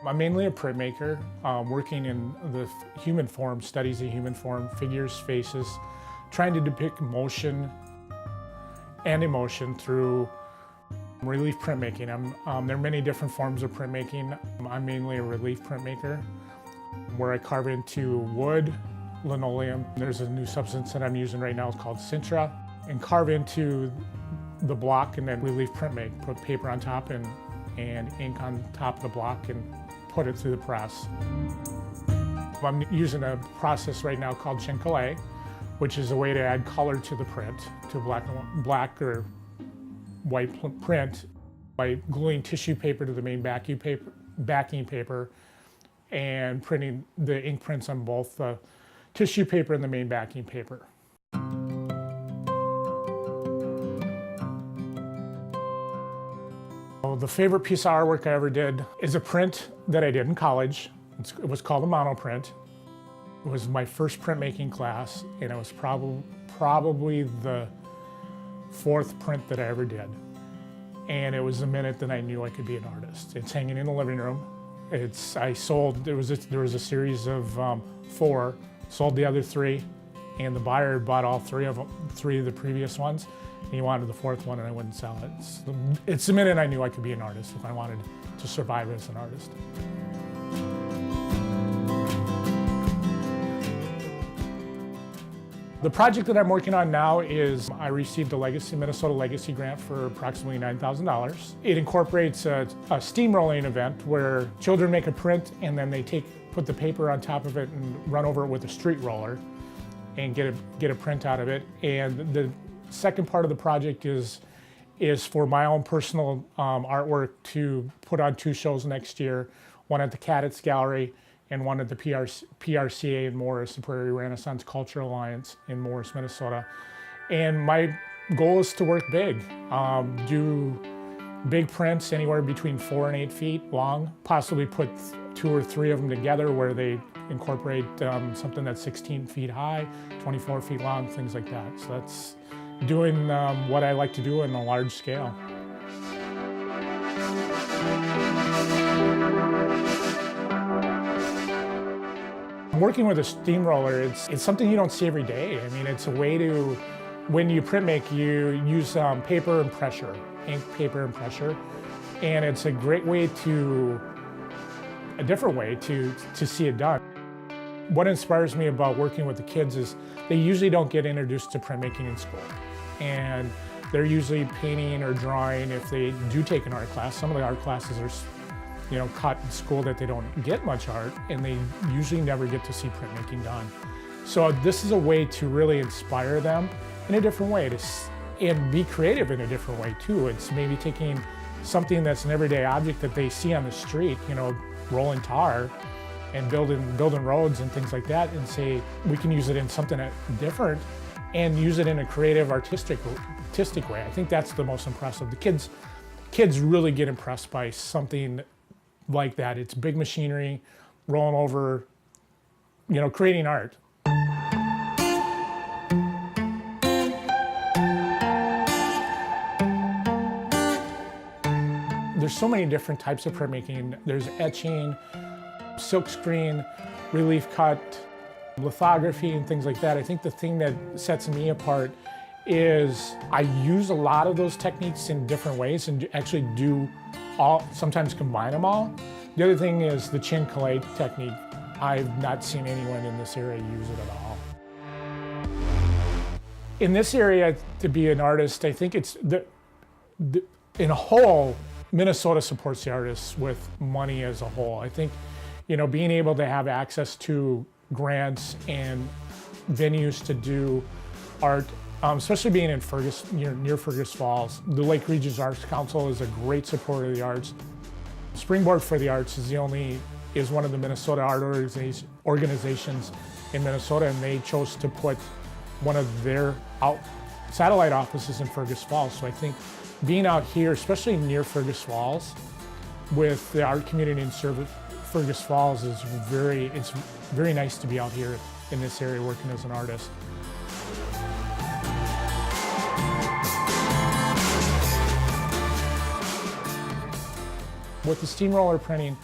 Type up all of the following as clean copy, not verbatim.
I'm mainly a printmaker, working in the human form, studies of human form, figures, faces, trying to depict motion and emotion through relief printmaking. There are many different forms of printmaking. I'm mainly a relief printmaker, where I carve into wood, linoleum. There's a new substance that I'm using right now, it's called Sintra, and carve into the block and then relief print make. Put paper on top and ink on top of the block and put it through the press. I'm using a process right now called Chincolet, which is a way to add color to the print, to black or white print, by gluing tissue paper to the main backing paper and printing the ink prints on both the tissue paper and the main backing paper. The favorite piece of artwork I ever did is a print that I did in college. It was called a monoprint. It was my first printmaking class, and it was probably the fourth print that I ever did. And it was the minute that I knew I could be an artist. It's hanging in the living room. There was a series of 4, sold the other 3, and the buyer bought all 3 of the previous ones. And he wanted the 4th one, and I wouldn't sell it. It's the minute I knew I could be an artist if I wanted to survive as an artist. The project that I'm working on now is I received a Minnesota Legacy grant for approximately $9,000. It incorporates a steamrolling event where children make a print and then they put the paper on top of it and run over it with a street roller and get a print out of it. And the second part of the project is for my own personal artwork to put on 2 shows next year, one at the Cadets Gallery and one at the PRCA in Morris, the Prairie Renaissance Cultural Alliance in Morris, Minnesota. And my goal is to work big, do big prints anywhere between 4 and 8 feet long, possibly put 2 or 3 of them together where they incorporate something that's 16 feet high, 24 feet long, things like that. So that's doing what I like to do on a large scale. Working with a steamroller, it's something you don't see every day. I mean, it's a way to, when you print make, you use paper and pressure, ink, paper and pressure, and it's a great way a different way to see it done. What inspires me about working with the kids is they usually don't get introduced to printmaking in school. And they're usually painting or drawing if they do take an art class. Some of the art classes are caught in school that they don't get much art, and they usually never get to see printmaking done. So this is a way to really inspire them in a different way and be creative in a different way too. It's maybe taking something that's an everyday object that they see on the street, rolling tar and building roads and things like that, and say we can use it in something different and use it in a creative, artistic way. I think that's the most impressive. The kids really get impressed by something like that. It's big machinery, rolling over, creating art. There's so many different types of printmaking. There's etching, silkscreen, relief cut, lithography, and things like that. I think the thing that sets me apart is I use a lot of those techniques in different ways and actually sometimes combine them all. The other thing is the Chincolet technique. I've not seen anyone in this area use it at all. In this area, to be an artist, I think it's in a whole, Minnesota supports the artists with money as a whole. I think, being able to have access to grants and venues to do art, especially being in Fergus, near Fergus Falls. The Lake Regions Arts Council is a great supporter of the arts. Springboard for the Arts is one of the Minnesota art organizations in Minnesota, and they chose to put one of their satellite offices in Fergus Falls. So I think being out here, especially near Fergus Falls, with the art community in Fergus Falls it's very nice to be out here in this area working as an artist. With the steamroller printing,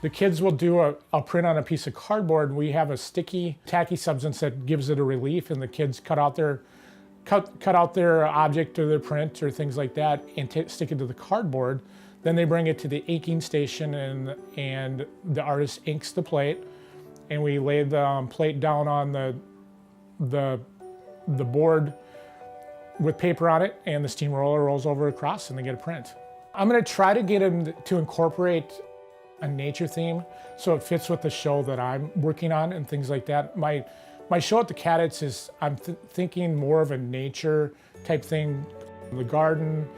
The kids will do a print on a piece of cardboard, and we have a sticky, tacky substance that gives it a relief, and the kids cut out their object or their print or things like that and stick it to the cardboard. Then they bring it to the inking station, and the artist inks the plate, and we lay the plate down on the board with paper on it, and the steamroller rolls over across, and they get a print. I'm going to try to get them to incorporate a nature theme so it fits with the show that I'm working on and things like that. My show at the Cadets is, I'm thinking more of a nature type thing. The garden,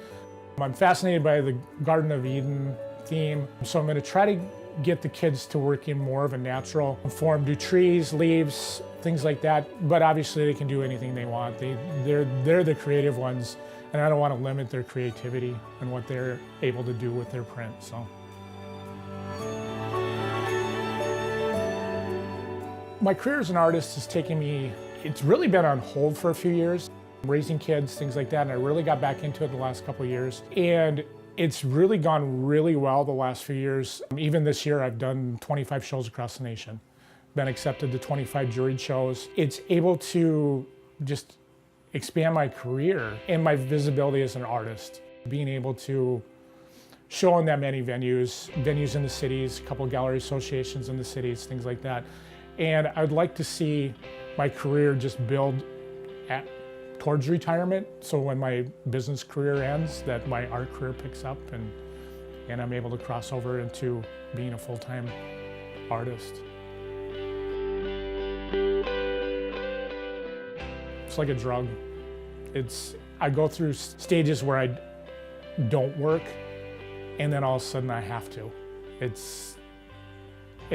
I'm fascinated by the Garden of Eden theme, so I'm going to try to get the kids to work in more of a natural form, do trees, leaves, things like that, but obviously they can do anything they want. They're the creative ones, and I don't want to limit their creativity and what they're able to do with their print. So, my career as an artist has taken me, it's really been on hold for a few years, raising kids, things like that, and I really got back into it the last couple of years. And it's really gone really well the last few years. Even this year, I've done 25 shows across the nation, been accepted to 25 juried shows. It's able to just expand my career and my visibility as an artist, being able to show in that many venues in the cities, a couple of gallery associations in the cities, things like that. And I'd like to see my career just build towards retirement, so when my business career ends, that my art career picks up and I'm able to cross over into being a full-time artist. It's like a drug. I go through stages where I don't work, and then all of a sudden I have to. It's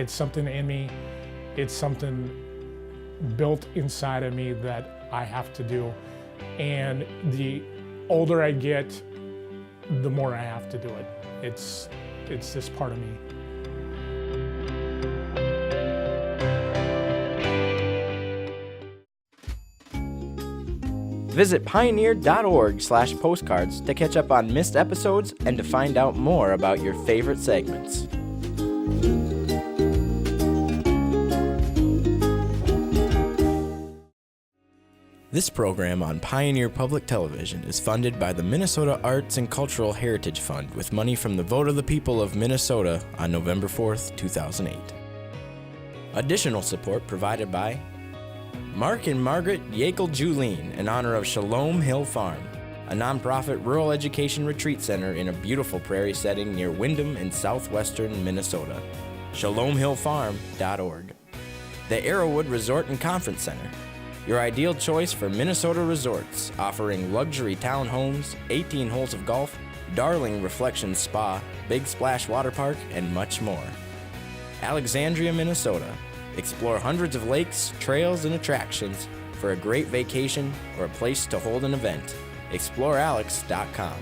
something in me. It's something built inside of me that I have to do. And the older I get, the more I have to do it. It's this part of me. Visit pioneer.org/postcards to catch up on missed episodes and to find out more about your favorite segments. This program on Pioneer Public Television is funded by the Minnesota Arts and Cultural Heritage Fund with money from the vote of the people of Minnesota on November 4th, 2008. Additional support provided by Mark and Margaret Yakel-Julien in honor of Shalom Hill Farm, a nonprofit rural education retreat center in a beautiful prairie setting near Windham in southwestern Minnesota. ShalomHillFarm.org. The Arrowwood Resort and Conference Center, your ideal choice for Minnesota resorts, offering luxury townhomes, 18 holes of golf, Darling Reflections Spa, Big Splash Water Park, and much more. Alexandria, Minnesota. Explore hundreds of lakes, trails, and attractions for a great vacation or a place to hold an event. ExploreAlex.com.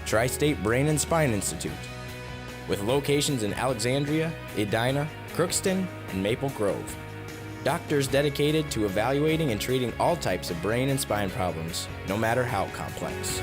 Tri-State Brain and Spine Institute, with locations in Alexandria, Edina, Crookston, and Maple Grove. Doctors dedicated to evaluating and treating all types of brain and spine problems, no matter how complex.